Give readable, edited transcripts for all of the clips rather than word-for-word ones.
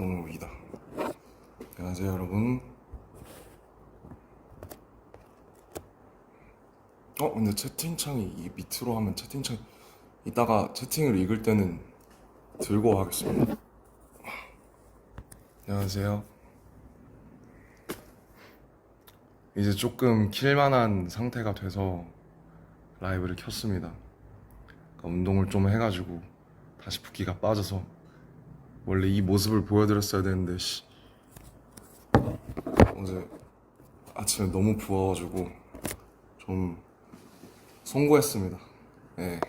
동욱이다. 안녕하세요 여러분. 근데 채팅창이 이 밑으로 하면 채팅창 이따가 채팅을 읽을 때는 들고 하겠습니다. 안녕하세요. 이제 조금 킬만한 상태가 돼서 라이브를 켰습니다. 그러니까 운동을 좀 해가지고 다시 붓기가 빠져서 원래 이 모습을 보여드렸어야 되는데 어제 아침에 너무 부어가지고 좀 송구했습니다. 네.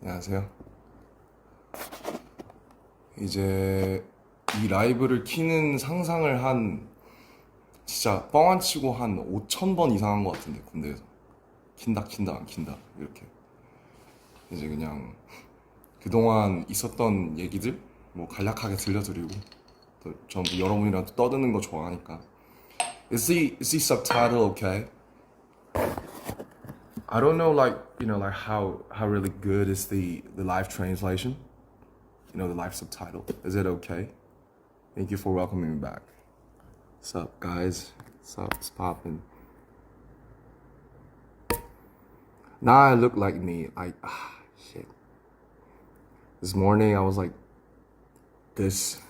안녕하세요. 이제 이 라이브를 키는 상상을 진짜 뻥 안 치고 한 5,000번 이상 한 것 같은데, 군대에서 킨다 안 킨다 이렇게. 이제 그냥 그동안 있었던 얘기들 뭐 간략하게 들려드리고, 또 전부 여러분이랑 또 떠드는 거 좋아하니까. Is the subtitle okay? I don't know, like, like how really good is the live translation? The live subtitle. Is it okay? Thank you for welcoming me back. What's up, guys? What's up? It's poppin'. Now I look like me. Shit. This morning I was like this.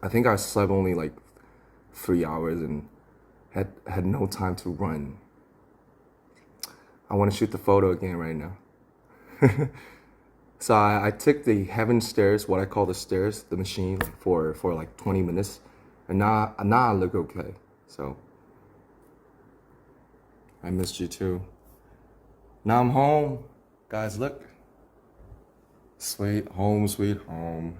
I think I slept only like 3 hours and had no time to run. I want to shoot the photo again right now. So I took the heaven stairs, what I call the stairs, the machine, for like 20 minutes. And now I look okay. So I missed you too. Now I'm home. Guys, look. Sweet home, sweet home.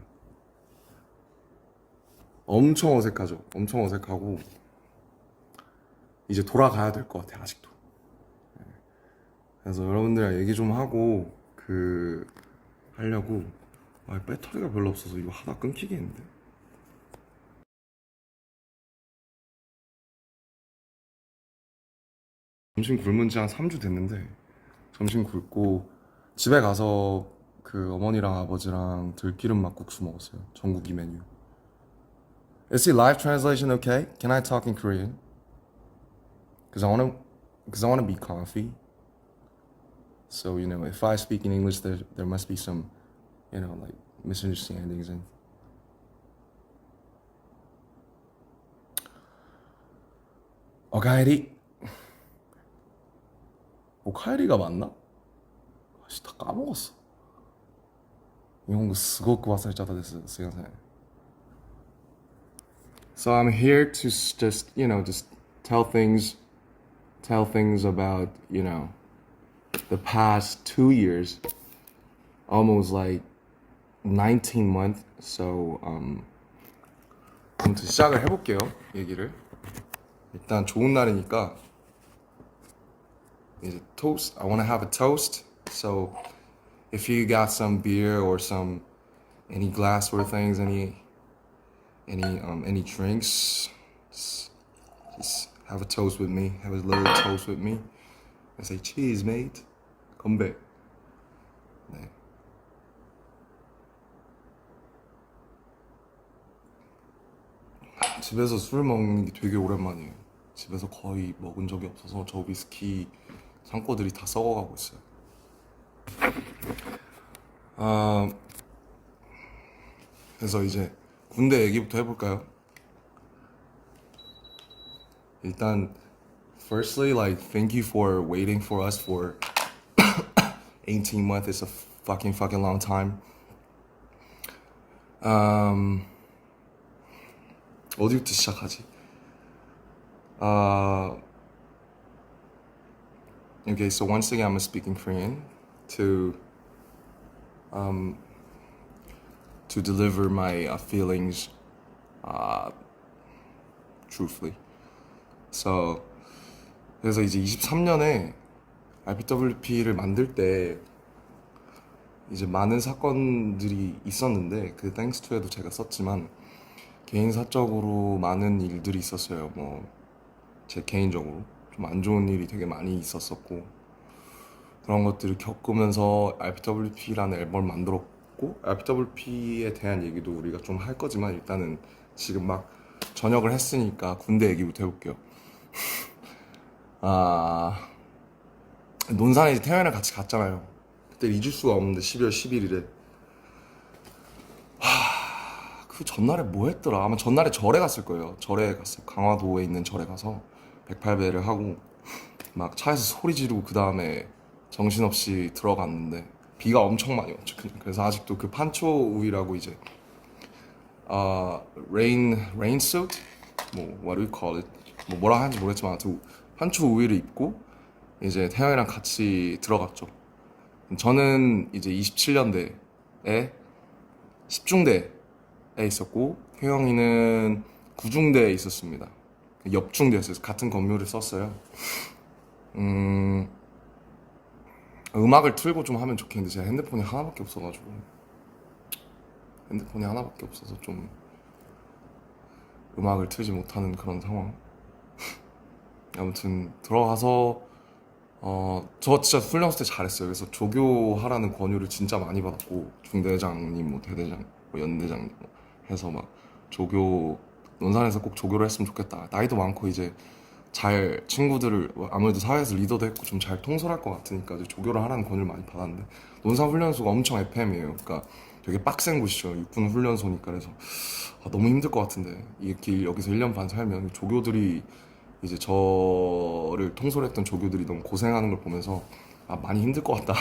엄청 어색하죠? 엄청 어색하고 이제 돌아가야 될 것 같아, 아직도. 그래서 여러분들이랑 얘기 좀 하고 하려고. 배터리가 별로 없어서 이거 하다 끊기겠는데. 점심 굶은 지 한 3주 됐는데 점심 굶고 집에 가서 어머니랑 아버지랑 들기름 막국수 먹었어요. 전국이 메뉴. Is the live translation okay? Can I talk in Korean? Cause I wanna be comfy. So if I speak in English, there must be some, like misunderstandings and. 오카에리가 맞나? 다 까먹었어. 일본어 스고쿠 와사레짜다 됐어. So I'm here to just tell things about, the past 2 years, almost like 19 months. So 아무튼 시작을 해볼게요, 얘기를. 일단 좋은 날이니까 이제 toast. I want to have a toast. So if you got some beer or any glassware things, any drinks, just have a toast with me. Have a little toast with me. I say cheers, mate. 건배. 네. 집에서 술 먹는 게 되게 오랜만이에요. 집에서 거의 먹은 적이 없어서 저 위스키 창고들이 다 썩어가고 있어요. 그래서 이제 군대 얘기부터 해볼까요? 일단 firstly, like, thank you for waiting for us for 18 months. It's a fucking long time. 어디부터 시작하지? Okay, so once again, I'm speaking Korean to deliver my feelings truthfully. So 그래서 이제 23년에 RPWP를 만들 때 이제 많은 사건들이 있었는데 thanks to에도 제가 썼지만 개인 사적으로 많은 일들이 있었어요. 제 개인적으로 좀 안 좋은 일이 되게 많이 있었었고, 그런 것들을 겪으면서 RPWP라는 앨범을 만들었고, 있고 RPWP에 대한 얘기도 우리가 좀 할 거지만 일단은 지금 막 전역을 했으니까 군대 얘기부터 해볼게요. 아, 논산에 이제 태연이랑 같이 갔잖아요. 그때 잊을 수가 없는데 12월 11일에 그 전날에 뭐 했더라? 아마 전날에 절에 갔을 거예요. 절에 갔어요. 강화도에 있는 절에 가서 108배를 하고 막 차에서 소리 지르고 그 다음에 정신없이 들어갔는데 비가 엄청 많이 왔죠. 그래서 아직도 그 판초 우위라고 이제 rain suit 뭐 what do you call it 뭐 뭐라 하는지 모르겠지만 아무튼 판초 우위를 입고 이제 태영이랑 같이 들어갔죠. 저는 이제 27년대에 10중대에 있었고 효영이는 9중대에 있었습니다. 옆중대였어요. 같은 건물을 썼어요. 음악을 틀고 좀 하면 좋겠는데 제가 핸드폰이 하나밖에 없어가지고 좀 음악을 틀지 못하는 그런 상황. 아무튼 들어가서 저 진짜 훈련소 때 잘했어요. 그래서 조교하라는 권유를 진짜 많이 받았고 중대장님, 뭐 대대장, 뭐 연대장님 뭐 해서 막 조교 논산에서 꼭 조교를 했으면 좋겠다. 나이도 많고 이제 잘 친구들을 아무래도 사회에서 리더도 했고 좀 잘 통솔할 것 같으니까 이제 조교를 하라는 권유를 많이 받았는데 논산 훈련소가 엄청 FM이에요. 그러니까 되게 빡센 곳이죠. 육군 훈련소니까. 그래서 너무 힘들 것 같은데 이렇게 여기서 1년 반 살면 조교들이 이제 저를 통솔했던 조교들이 너무 고생하는 걸 보면서 많이 힘들 것 같다.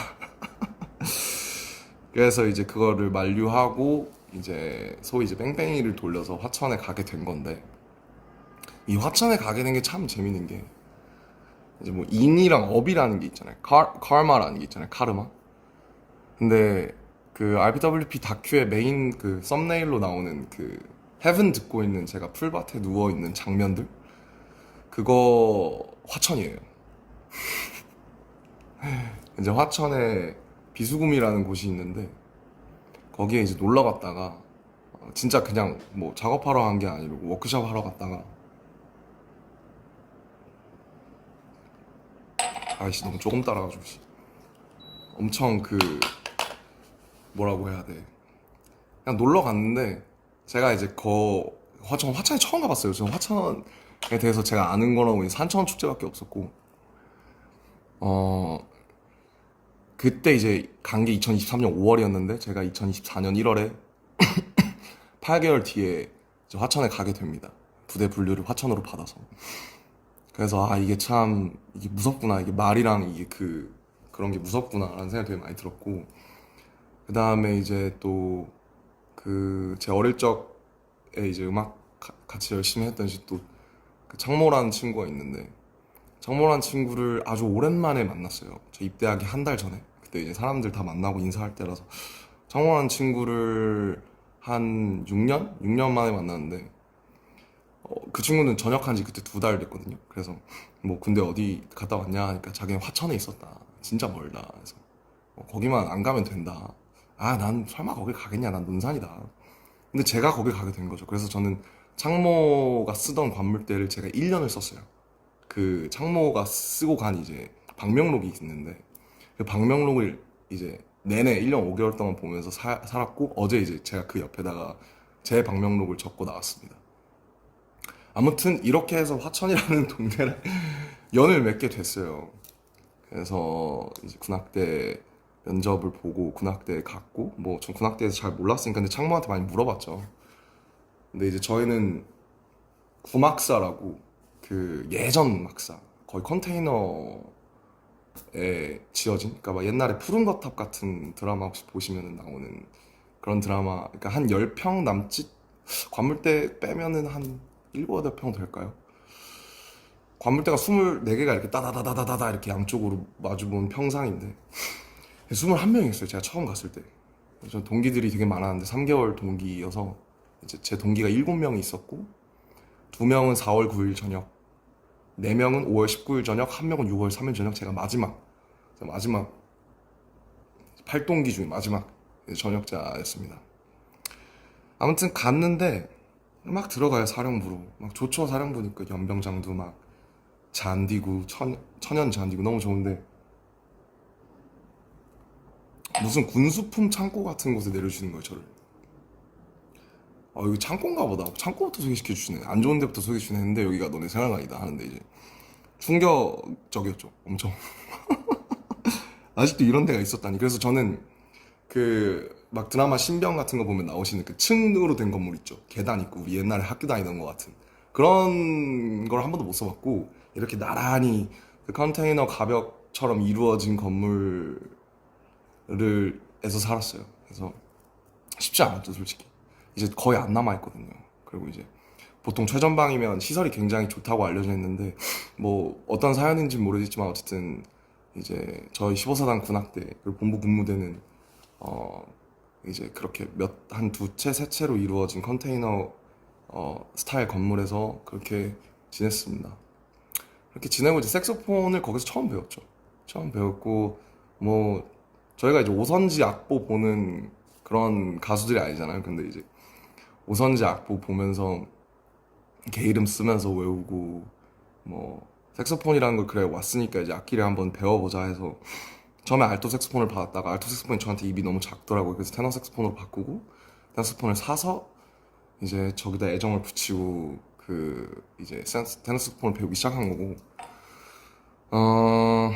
그래서 이제 그거를 만류하고 이제 소위 이제 뺑뺑이를 돌려서 화천에 가게 된 건데 이 화천에 가게 된 게 참 재밌는 게 이제 뭐 인이랑 업이라는 게 있잖아요. 카르마라는 게 있잖아요. 카르마. 근데 그 RPWP 다큐의 메인 그 썸네일로 나오는 그 헤븐 듣고 있는 제가 풀밭에 누워 있는 장면들 그거 화천이에요. 이제 화천에 비수금이라는 곳이 있는데 거기에 이제 놀러 갔다가 진짜 그냥 뭐 작업하러 간 게 아니고 워크숍 하러 갔다가 아이씨 너무 조금 따라가지고 엄청 그 뭐라고 해야 돼 그냥 놀러 갔는데 제가 이제 화천에 처음 가봤어요. 저는 화천에 대해서 제가 아는 거라고 산천 축제밖에 없었고 그때 이제 간 게 2023년 5월이었는데 제가 2024년 1월에 8개월 뒤에 이제 화천에 가게 됩니다. 부대 분류를 화천으로 받아서. 그래서 이게 참 이게 무섭구나. 이게 말이랑 이게 그런 게 무섭구나라는 생각이 되게 많이 들었고 그 다음에 이제 또 제 어릴 적에 이제 음악 같이 열심히 했던 또 그 창모라는 친구가 있는데 창모라는 친구를 아주 오랜만에 만났어요. 저 입대하기 한 달 전에. 그때 이제 사람들 다 만나고 인사할 때라서 창모라는 친구를 한 6년 만에 만났는데 그 친구는 전역한 지 그때 2달 됐거든요. 그래서 뭐 군대 어디 갔다 왔냐 하니까 자기는 화천에 있었다. 진짜 멀다. 그래서 거기만 안 가면 된다. 난 설마 거길 가겠냐. 난 논산이다. 근데 제가 거길 가게 된 거죠. 그래서 저는 창모가 쓰던 관물대를 제가 1년을 썼어요. 그 창모가 쓰고 간 이제 방명록이 있는데 그 방명록을 이제 내내 1년 5개월 동안 보면서 살았고 어제 이제 제가 그 옆에다가 제 방명록을 적고 나왔습니다. 아무튼 이렇게 해서 화천이라는 동네를 연을 맺게 됐어요. 그래서 이제 군악대 면접을 보고 군악대에 갔고 뭐 전 군악대에서 잘 몰랐으니까 근데 창모한테 많이 물어봤죠. 근데 이제 저희는 구막사라고 그 예전 막사 거의 컨테이너에 지어진 그러니까 막 옛날에 푸른 거탑 같은 드라마 혹시 보시면 나오는 그런 드라마 그러니까 한 10평 남짓 관물대 빼면은 한 7, 8평 될까요? 관물대가 24개가 이렇게 따다다다다다 이렇게 양쪽으로 마주본 평상인데 21명이었어요. 제가 처음 갔을 때. 저 동기들이 되게 많았는데 3개월 동기여서 이제 제 동기가 7명이 있었고 2명은 4월 9일 저녁 4명은 5월 19일 저녁 1명은 6월 3일 저녁 제가 마지막 8동기 중에 마지막 전역자였습니다. 아무튼 갔는데 막 들어가요. 사령부로 막 좋죠. 사령부니까 연병장도 막 잔디고 천연 잔디고 너무 좋은데 무슨 군수품 창고 같은 곳에 내려주시는 거예요, 저를. 여기 창고인가 보다. 창고부터 소개시켜 주시네. 안 좋은 데부터 소개해 주시네 했는데 여기가 너네 생활관이다 하는데 이제 충격적이었죠. 엄청. 아직도 이런 데가 있었다니. 그래서 저는 그 막 드라마 신병 같은 거 보면 나오시는 그 층으로 된 건물 있죠. 계단 있고 우리 옛날에 학교 다니던 것 같은 그런 걸 한 번도 못 써봤고 이렇게 나란히 그 컨테이너 가벽처럼 이루어진 건물을 에서 살았어요. 그래서 쉽지 않았죠, 솔직히. 이제 거의 안 남아 있거든요. 그리고 이제 보통 최전방이면 시설이 굉장히 좋다고 알려져 있는데 뭐 어떤 사연인지는 모르겠지만 어쨌든 이제 저희 15사단 군악대 그리고 본부 군무대는 어 이제 그렇게 한 두 채, 세 채로 이루어진 컨테이너 스타일 건물에서 그렇게 지냈습니다. 그렇게 지내고 이제 색소폰을 거기서 처음 배웠죠. 처음 배웠고 뭐 저희가 이제 오선지 악보 보는 그런 가수들이 아니잖아요. 근데 이제 오선지 악보 보면서 개 이름 쓰면서 외우고 뭐 색소폰이라는 걸 그래 왔으니까 이제 악기를 한번 배워보자 해서 처음에 알토 색소폰을 받았다가 알토 색소폰이 저한테 입이 너무 작더라고요. 그래서 테너 색소폰으로 바꾸고 테너 색소폰을 사서 이제 저기다 애정을 붙이고 그 이제 테너 색소폰을 배우기 시작한 거고 어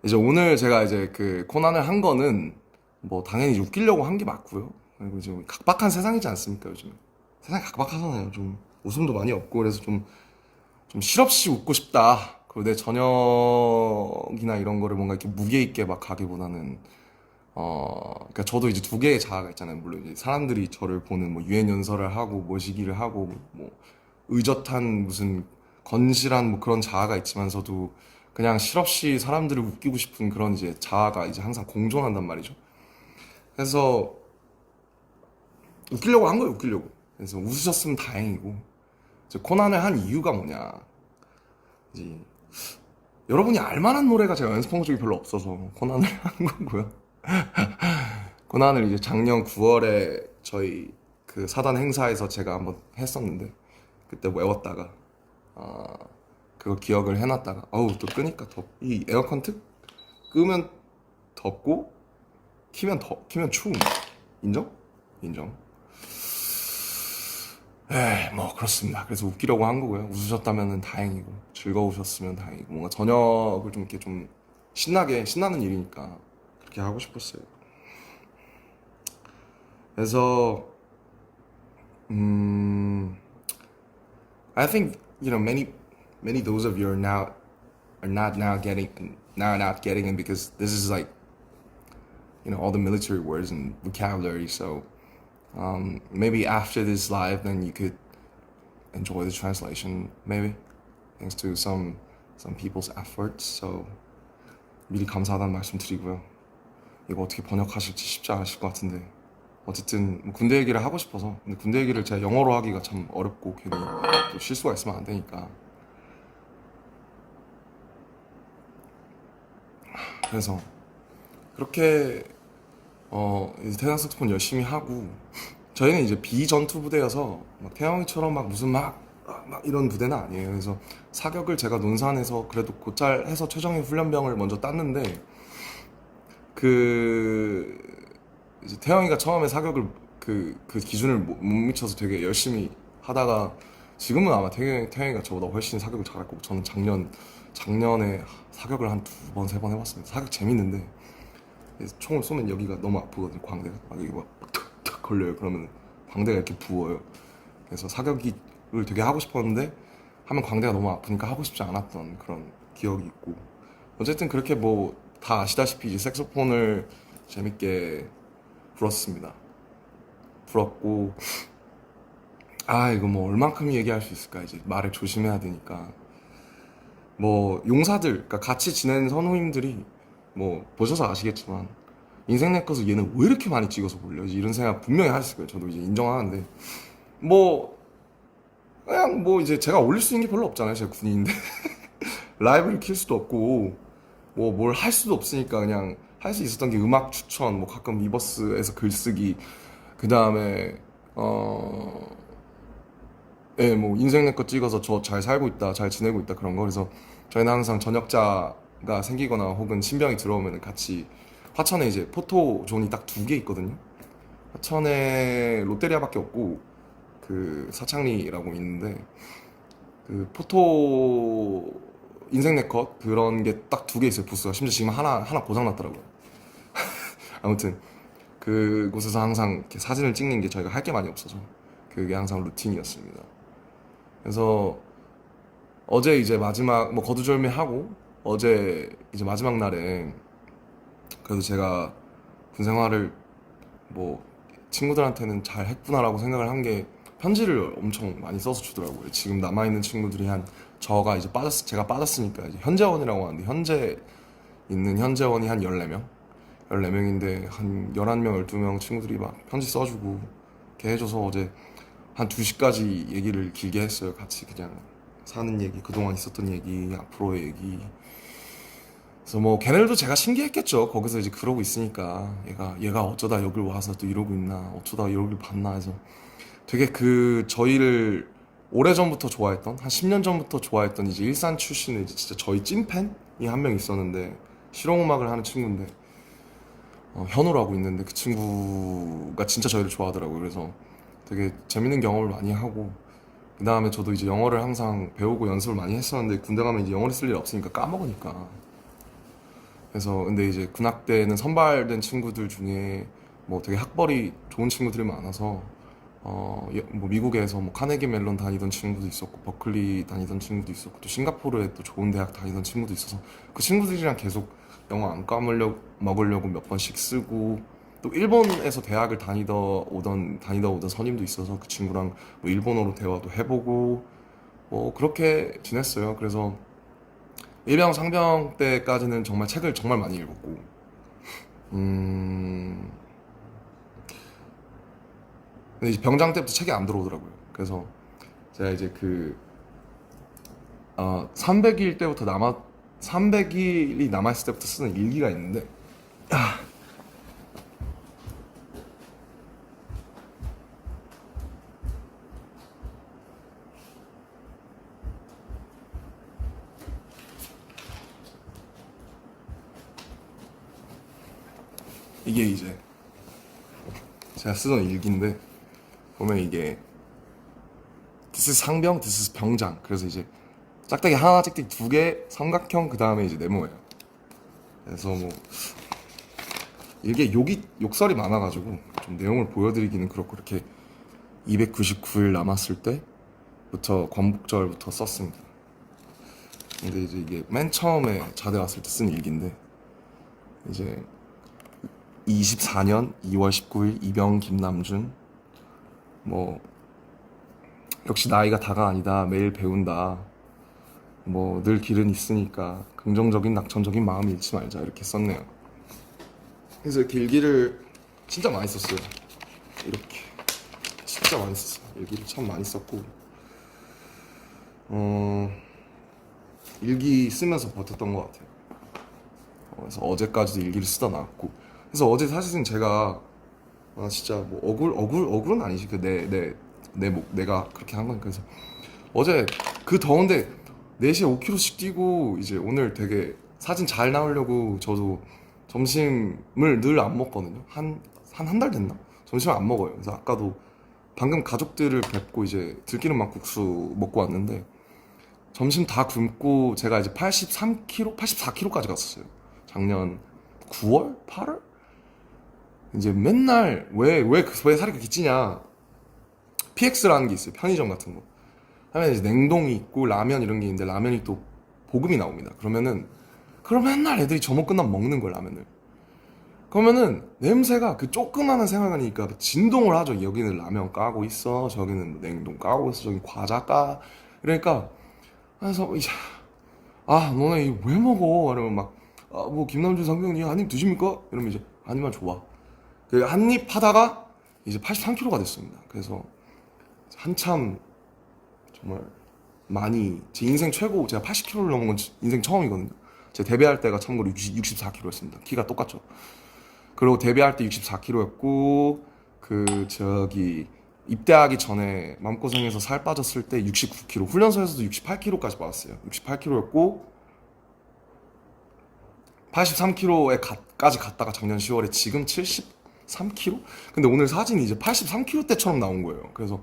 이제 오늘 제가 이제 그 코난을 한 거는 뭐 당연히 웃기려고 한 게 맞고요. 그리고 이제 각박한 세상이지 않습니까 요즘 세상이 각박하잖아요. 좀 웃음도 많이 없고 그래서 좀 실없이 웃고 싶다. 그리고 내 저녁이나 이런 거를 뭔가 이렇게 무게 있게 막 가기보다는 그러니까 저도 이제 두 개의 자아가 있잖아요. 물론 이제 사람들이 저를 보는 뭐 유엔 연설을 하고 모시기를 하고 뭐 의젓한 무슨 건실한 뭐 그런 자아가 있지만서도 그냥 실없이 사람들을 웃기고 싶은 그런 이제 자아가 이제 항상 공존한단 말이죠. 그래서 웃기려고 한 거예요, 웃기려고. 그래서 웃으셨으면 다행이고 이제 코난을 한 이유가 뭐냐 이제 여러분이 알만한 노래가 제가 연습한 적이 별로 없어서 코난을 한 거고요. 코난을 이제 작년 9월에 저희 그 사단 행사에서 제가 한번 했었는데 그때 외웠다가 아 그거 기억을 해놨다가 어우 또 끄니까 이 에어컨 틀 끄면 덥고 키면 추운 인정? 인정. 뭐 그렇습니다. 그래서 웃기려고 한 거고요. 웃으셨다면 다행이고 즐거우셨으면 다행이고 뭔가 저녁을 좀 이렇게 좀 신나는 일이니까 그렇게 하고 싶었어요. 그래서 음 I think many those of you are not now getting now not getting it because this is like all the military words and vocabulary. So maybe after this live, then you could enjoy the translation. Maybe thanks to some people's efforts. So 미리 감사하다는 말씀 드리고요. 이거 어떻게 번역하실지 쉽지 않으실 것 같은데 어쨌든 뭐 군대 얘기를 하고 싶어서 근데 군대 얘기를 제가 영어로 하기가 참 어렵고 괜히 또 실수가 있으면 안 되니까 그래서 그렇게 이제 태양 색소폰 열심히 하고 저희는 이제 비전투 부대여서 막 태영이처럼 막 무슨 막 이런 부대는 아니에요. 그래서 사격을 제가 논산에서 그래도 곧잘 해서 최정예 훈련병을 먼저 땄는데 그 이제 태영이가 처음에 사격을 그 기준을 못 미쳐서 되게 열심히 하다가 지금은 아마 태영이가 저보다 훨씬 사격을 잘할 거고 저는 작년에 사격을 한 두 번, 세 번 해봤습니다. 사격 재밌는데 총을 쏘면 여기가 너무 아프거든요. 광대가 여기 막 탁탁 걸려요. 그러면 광대가 이렇게 부어요. 그래서 사격을 되게 하고 싶었는데 하면 광대가 너무 아프니까 하고 싶지 않았던 그런 기억이 있고 어쨌든 그렇게 뭐 다 아시다시피 이제 색소폰을 재밌게 불었습니다. 불었고 이거 뭐 얼만큼 얘기할 수 있을까 이제 말을 조심해야 되니까 뭐 용사들 그러니까 같이 지낸 선우님들이 뭐 보셔서 아시겠지만 인생 내 것을 얘는 왜 이렇게 많이 찍어서 올려지 이런 생각 분명히 하셨을 거예요. 저도 이제 인정하는데 뭐 그냥 뭐 이제 제가 올릴 수 있는 게 별로 없잖아요. 제가 군인인데 라이브를 킬 수도 없고 뭐 뭘 할 수도 없으니까 그냥 할 수 있었던 게 음악 추천 뭐 가끔 위버스에서 글쓰기 그 다음에 뭐 인생 내 거 찍어서 저 잘 살고 있다 잘 지내고 있다 그런 거 그래서 저희는 항상 전역자가 생기거나 혹은 신병이 들어오면 같이 화천에 이제 포토존이 딱 두 개 있거든요. 화천에 롯데리아밖에 없고 그 사창리라고 있는데 그 포토 인생 네컷 그런 게 딱 두 개 있어요. 부스가 심지어 지금 하나 고장 났더라고요. 아무튼 그곳에서 항상 이렇게 사진을 찍는 게 저희가 할 게 많이 없어서 그게 항상 루틴이었습니다. 그래서 어제 이제 마지막 뭐 거두절미하고 어제 이제 마지막 날에 그래도 제가 군 생활을 뭐 친구들한테는 잘 했구나라고 생각을 한 게 편지를 엄청 많이 써서 주더라고요. 지금 남아있는 친구들이 한 제가 빠졌으니까 이제 현재원이라고 하는데 현재 있는 현재원이 한 14명? 14명인데 한 11명, 12명 친구들이 막 편지 써주고 이렇게 해줘서 어제 한 2시까지 얘기를 길게 했어요. 같이 그냥 사는 얘기, 그동안 있었던 얘기, 앞으로의 얘기. 그래서 뭐 걔네들도 제가 신기했겠죠. 거기서 이제 그러고 있으니까 얘가 어쩌다 여길 와서 또 이러고 있나, 어쩌다 여길 봤나 해서 되게 저희를 오래전부터 좋아했던 한 10년 전부터 좋아했던 이제 일산 출신의 이제 진짜 저희 찐팬이 한 명 있었는데 실용음악을 하는 친구인데 현우라고 있는데 그 친구가 진짜 저희를 좋아하더라고요. 그래서 되게 재밌는 경험을 많이 하고 그 다음에 저도 이제 영어를 항상 배우고 연습을 많이 했었는데 군대 가면 이제 영어를 쓸 일 없으니까 까먹으니까 그래서 근데 이제 군악대는 선발된 친구들 중에 뭐 되게 학벌이 좋은 친구들이 많아서 뭐 미국에서 뭐 카네기 멜론 다니던 친구도 있었고 버클리 다니던 친구도 있었고 또 싱가포르에 또 좋은 대학 다니던 친구도 있어서 그 친구들이랑 계속 영어 안 까먹으려고 몇 번씩 쓰고 또 일본에서 대학을 다니다 오던 선임도 있어서 그 친구랑 뭐 일본어로 대화도 해보고 뭐 그렇게 지냈어요. 그래서 일병 상병 때까지는 정말 책을 정말 많이 읽었고 음 근데 이제 병장 때부터 책이 안 들어오더라고요. 그래서 제가 이제 300일 때부터 300일이 남아있을 때부터 쓰는 일기가 있는데 이게 이제 제가 쓰던 일기인데 보면 이게 This is 상병, This is 병장. 그래서 이제 짝대기 하나, 짝대기 두 개, 삼각형 그 다음에 이제 네모예요. 그래서 뭐 이게 욕설이 많아가지고 좀 내용을 보여드리기는 그렇고 이렇게 299일 남았을 때부터 광복절부터 썼습니다. 근데 이제 이게 맨 처음에 자대 왔을 때 쓴 일기인데 이제 24년 2월 19일 이병 김남준 뭐 역시 나이가 다가 아니다 매일 배운다 뭐 늘 길은 있으니까 긍정적인 낙천적인 마음 잃지 말자 이렇게 썼네요. 그래서 이렇게 일기를 진짜 많이 썼어요. 이렇게 진짜 많이 썼어요. 일기를 참 많이 썼고 일기 쓰면서 버텼던 것 같아요. 그래서 어제까지도 일기를 쓰다 나왔고 그래서 어제 사실은 제가 진짜 뭐 억울은 아니지 내가 그렇게 한 건 그래서 어제 그 더운데 4시에 5km씩 뛰고 이제 오늘 되게 사진 잘 나오려고 저도 점심을 늘 안 먹거든요. 한 달 됐나? 점심을 안 먹어요. 그래서 아까도 방금 가족들을 뵙고 이제 들기름 막국수 먹고 왔는데 점심 다 굶고 제가 이제 83kg, 84kg까지 갔었어요. 작년 9월? 8월? 이제 맨날 왜 살이 그렇게 찌냐? PX라는 게 있어요. 편의점 같은 거. 하면 이제 냉동이 있고 라면 이런 게 있는데 라면이 또 볶음이 나옵니다. 그럼 맨날 애들이 점심 끝나면 먹는 거예요, 라면을. 그러면은 냄새가 그 조그마한 생활하니까 진동을 하죠. 여기는 라면 까고 있어, 저기는 뭐 냉동 까고 있어, 저기 과자 까. 그러니까 그래서 이제 너네 이거 왜 먹어? 이러면 뭐 김남준 상병님 한 입 드십니까? 이러면 이제 한 입만 줘봐. 한 입 하다가 이제 83kg가 됐습니다. 그래서 한참 정말 많이 제 인생 최고 제가 80kg를 넘은 건 인생 처음이거든요. 제가 데뷔할 때가 참고로 64kg였습니다. 키가 똑같죠. 그리고 데뷔할 때 64kg였고 입대하기 전에 마음고생해서 살 빠졌을 때 69kg, 훈련소에서도 68kg까지 빠졌어요. 68kg였고 83kg까지 갔다가 작년 10월에 지금 73kg? 근데 오늘 사진이 이제 83kg 때처럼 나온 거예요. 그래서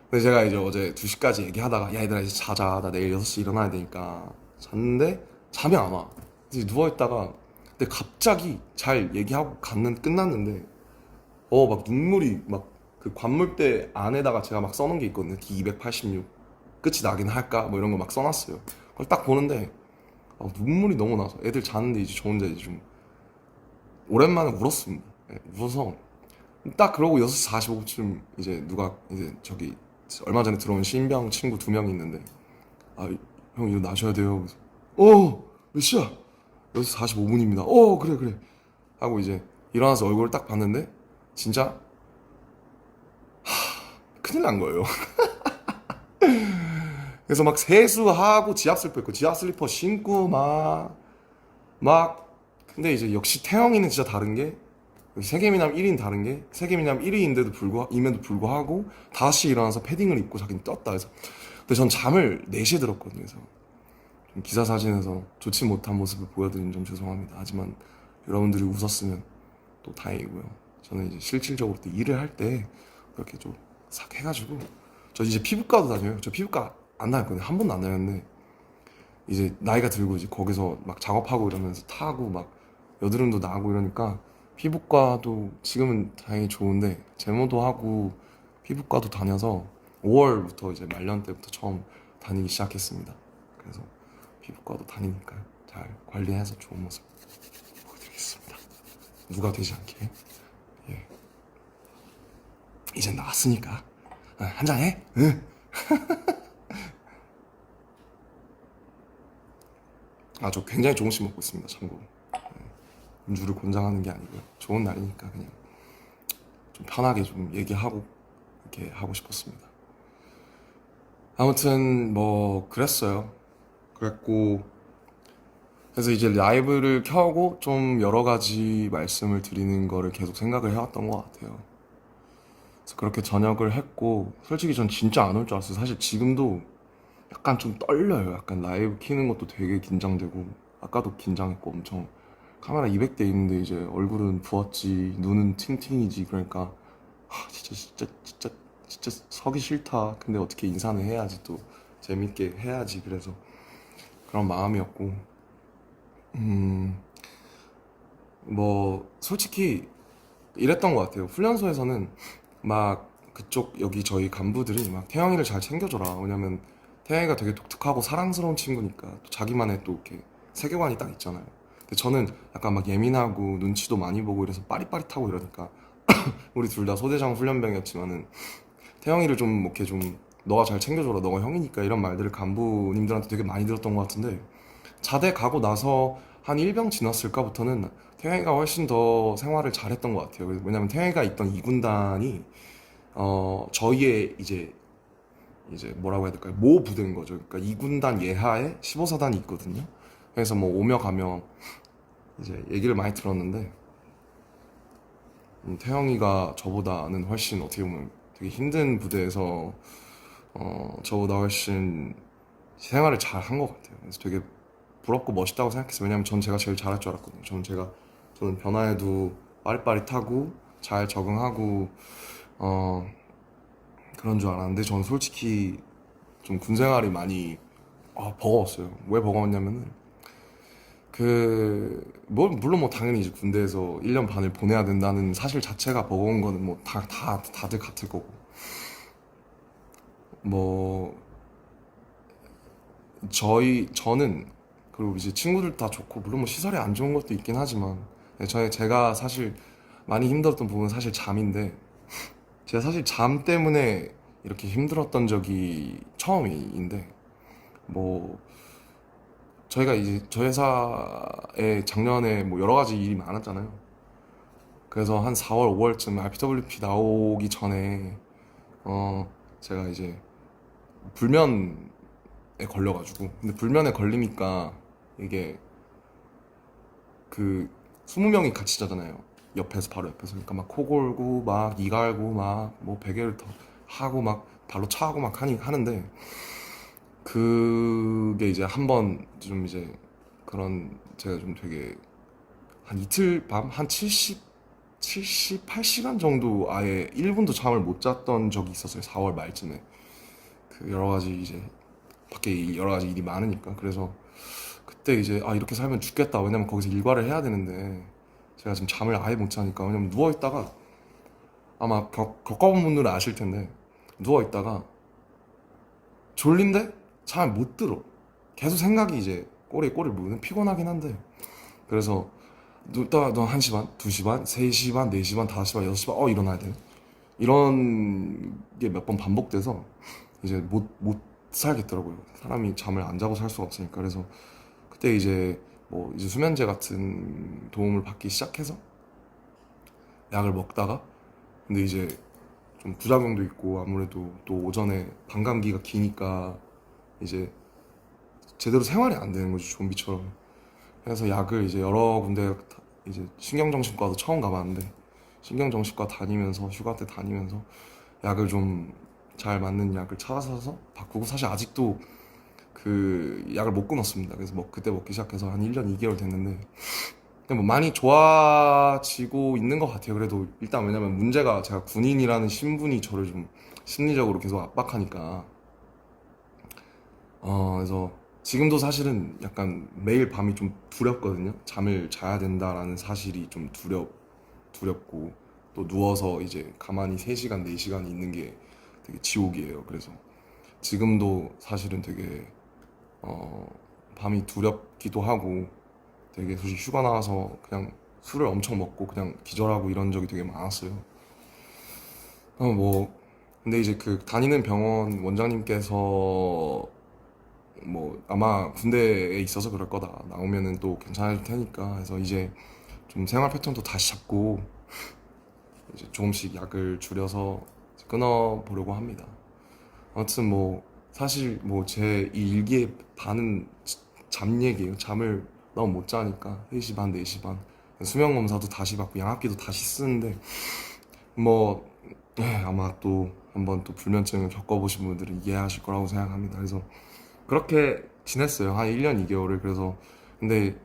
근데 제가 이제 어제 2시까지 얘기하다가 야 얘들아 이제 자자 나 내일 6시 일어나야 되니까 잤는데 잠이 안 와. 이제 누워있다가 근데 갑자기 잘 얘기하고 끝났는데 막 눈물이 막 그 관물대 안에다가 제가 막 써놓은 게 있거든요. D286 끝이 나긴 할까 뭐 이런 거 막 써놨어요. 그걸 딱 보는데 눈물이 너무 나서 애들 자는데 이제 저 혼자 이제 좀 오랜만에 울었습니다. 네, 울어서 딱 그러고 6시 45분쯤 이제 누가 이제 저기 얼마 전에 들어온 신병 친구 2명이 있는데 형 일어나셔야 돼요. 그래서 몇 시야? 6시 45분입니다. 그래 그래 하고 이제 일어나서 얼굴을 딱 봤는데 진짜 큰일 난 거예요. 그래서 막 세수하고 지압 슬리퍼 입고 지압 슬리퍼 신고 막 근데 이제 역시 태영이는 진짜 다른 게 세계미남 1위는 다른 게 세계미남 1위임에도 불구하고 다시 일어나서 패딩을 입고 자기는 떴다 해서 근데 전 잠을 4시에 들었거든요. 그래서 좀 기사 사진에서 좋지 못한 모습을 보여드리는 점 죄송합니다. 하지만 여러분들이 웃었으면 또 다행이고요. 저는 이제 실질적으로 또 일을 할 때 그렇게 좀 싹 해가지고 저 이제 피부과도 다녀요. 저 피부과 안 다녔거든요. 한 번도 안 다녔는데 이제 나이가 들고 이제 거기서 막 작업하고 이러면서 타고 막 여드름도 나고 이러니까 피부과도 지금은 다행히 좋은데 제모도 하고 피부과도 다녀서 5월부터 이제 말년 때부터 처음 다니기 시작했습니다. 그래서 피부과도 다니니까 잘 관리해서 좋은 모습 보여드리겠습니다. 누가 되지 않게. 예. 이제 나왔으니까 한잔 해. 응. 저 굉장히 조금씩 먹고 있습니다. 참고로. 음주를 권장하는 게 아니고요. 좋은 날이니까 그냥 좀 편하게 좀 얘기하고 이렇게 하고 싶었습니다. 아무튼 뭐 그랬어요. 그랬고 그래서 이제 라이브를 켜고 좀 여러 가지 말씀을 드리는 거를 계속 생각을 해왔던 것 같아요. 그래서 그렇게 저녁을 했고 솔직히 전 진짜 안 올 줄 알았어요. 사실 지금도 약간 좀 떨려요. 약간 라이브 키는 것도 되게 긴장되고 아까도 긴장했고 엄청 카메라 200대 있는데 이제 얼굴은 부었지 눈은 팅팅이지 그러니까 진짜 서기 싫다. 근데 어떻게 인사는 해야지 또 재밌게 해야지. 그래서 그런 마음이었고 뭐 솔직히 이랬던 것 같아요. 훈련소에서는 막 그쪽 여기 저희 간부들이 막 태영이를 잘 챙겨줘라. 왜냐면 태영이가 되게 독특하고 사랑스러운 친구니까 또 자기만의 또 이렇게 세계관이 딱 있잖아요. 근데 저는 약간 막 예민하고 눈치도 많이 보고 이래서 빠릿빠릿하고 이러니까 우리 둘 다 소대장 훈련병이었지만은 태영이를 좀 이렇게 좀 너가 잘 챙겨줘라. 너가 형이니까 이런 말들을 간부님들한테 되게 많이 들었던 것 같은데 자대 가고 나서 한 1병 지났을까부터는 태영이가 훨씬 더 생활을 잘했던 것 같아요. 왜냐면 태영이가 있던 2군단이 저희의 이제 뭐라고 해야 될까요? 모 부대인 거죠. 그러니까 2군단 예하에 15사단이 있거든요. 그래서 뭐 오며 가며 이제 얘기를 많이 들었는데 태영이가 저보다는 훨씬 어떻게 보면 되게 힘든 부대에서 저보다 훨씬 생활을 잘 한 것 같아요. 그래서 되게 부럽고 멋있다고 생각했어요. 왜냐면 전 제가 제일 잘할 줄 알았거든요. 저는 변화에도 빠릿빠릿하고 잘 적응하고 그런 줄 알았는데 저는 솔직히 좀 군생활이 많이 버거웠어요. 왜 버거웠냐면은 물론 뭐 당연히 이제 군대에서 1년 반을 보내야 된다는 사실 자체가 버거운 거는 뭐 다들 같을 거고 뭐 저는 그리고 이제 친구들 다 좋고 물론 뭐 시설이 안 좋은 것도 있긴 하지만 제가 사실 많이 힘들었던 부분은 사실 잠인데 제가 사실 잠 때문에 이렇게 힘들었던 적이 처음인데 뭐 저희가 이제 저희 회사에 작년에 뭐 여러 가지 일이 많았잖아요. 그래서 한 4월, 5월쯤 RPWP 나오기 전에 제가 이제 불면에 걸려가지고 근데 불면에 걸리니까 이게 그 20명이 같이 자잖아요. 옆에서 바로 옆에서 그러니까 막 코 골고 막 이 갈고 막 뭐 베개를 더 하고 막 발로 차고 막 하는데 그게 이제 한번 좀 이제 그런 제가 좀 되게 한 이틀 밤 한 78시간 정도 아예 1분도 잠을 못 잤던 적이 있었어요. 4월 말쯤에. 그 여러 가지 이제 밖에 여러 가지 일이 많으니까. 그래서 그때 이제 아 이렇게 살면 죽겠다. 왜냐면 거기서 일과를 해야 되는데 제가 지금 잠을 아예 못 자니까. 왜냐면 누워 있다가 아마 겪어본 분들은 아실 텐데 누워 있다가 졸린데 잘 못 들어. 계속 생각이 이제 꼬리에 꼬리를 무는 피곤하긴 한데 그래서 눕다가 너 1시 반, 2시 반, 3시 반, 4시 반, 5시 반, 6시 반 일어나야 돼. 이런 게 몇 번 반복돼서 이제 못 살겠더라고요. 사람이 잠을 안 자고 살 수가 없으니까. 그래서 그때 이제 뭐 이제 수면제 같은 도움을 받기 시작해서 약을 먹다가 근데 이제 좀 부작용도 있고 아무래도 또 오전에 반감기가 기니까 이제 제대로 생활이 안 되는 거죠. 좀비처럼. 그래서 약을 이제 여러 군데 이제 신경정신과도 처음 가봤는데 신경정신과 다니면서 휴가 때 다니면서 약을 좀 잘 맞는 약을 찾아서 바꾸고 사실 아직도 그 약을 못 끊었습니다. 그래서 뭐 그때 먹기 시작해서 한 1년 2개월 됐는데 근데 뭐 많이 좋아지고 있는 것 같아요. 그래도 일단 왜냐면 문제가 제가 군인이라는 신분이 저를 좀 심리적으로 계속 압박하니까 그래서 지금도 사실은 약간 매일 밤이 좀 두렵거든요. 잠을 자야 된다라는 사실이 좀 두렵고 또 누워서 이제 가만히 3시간, 4시간 있는 게 되게 지옥이에요. 그래서 지금도 사실은 되게 밤이 두렵기도 하고 되게 솔직히 휴가 나와서 그냥 술을 엄청 먹고 그냥 기절하고 이런 적이 되게 많았어요. 뭐 근데 이제 그 다니는 병원 원장님께서 뭐 아마 군대에 있어서 그럴 거다. 나오면은 또 괜찮을 테니까 해서 이제 좀 생활 패턴도 다시 잡고 이제 조금씩 약을 줄여서 끊어 보려고 합니다. 아무튼 뭐 사실 뭐 제 이 일기의 반은 잠 얘기예요. 잠을 너무 못 자니까 3시 반, 4시 반 수면 검사도 다시 받고 양압기도 다시 쓰는데 뭐 아마 또 한번 또 불면증을 겪어보신 분들은 이해하실 거라고 생각합니다. 그래서 그렇게 지냈어요. 한 1년 2개월을. 그래서 근데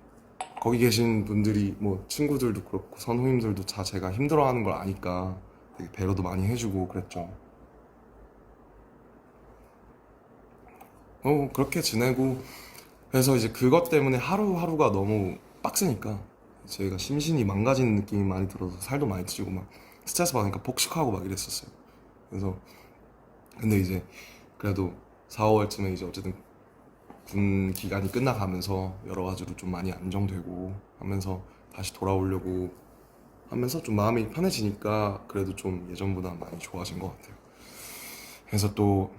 거기 계신 분들이 뭐 친구들도 그렇고 선후임들도 다 제가 힘들어하는 걸 아니까 되게 배려도 많이 해주고 그랬죠. 그렇게 지내고 그래서 이제 그것 때문에 하루하루가 너무 빡세니까 제가 심신이 망가지는 느낌이 많이 들어서 살도 많이 찌고 막 스트레스 받으니까 폭식하고 막 이랬었어요. 그래서 근데 이제 그래도 4, 5월쯤에 이제 어쨌든 군 기간이 끝나가면서 여러 가지로 좀 많이 안정되고 하면서 다시 돌아오려고 하면서 좀 마음이 편해지니까 그래도 좀 예전보다 많이 좋아진 것 같아요. 그래서 또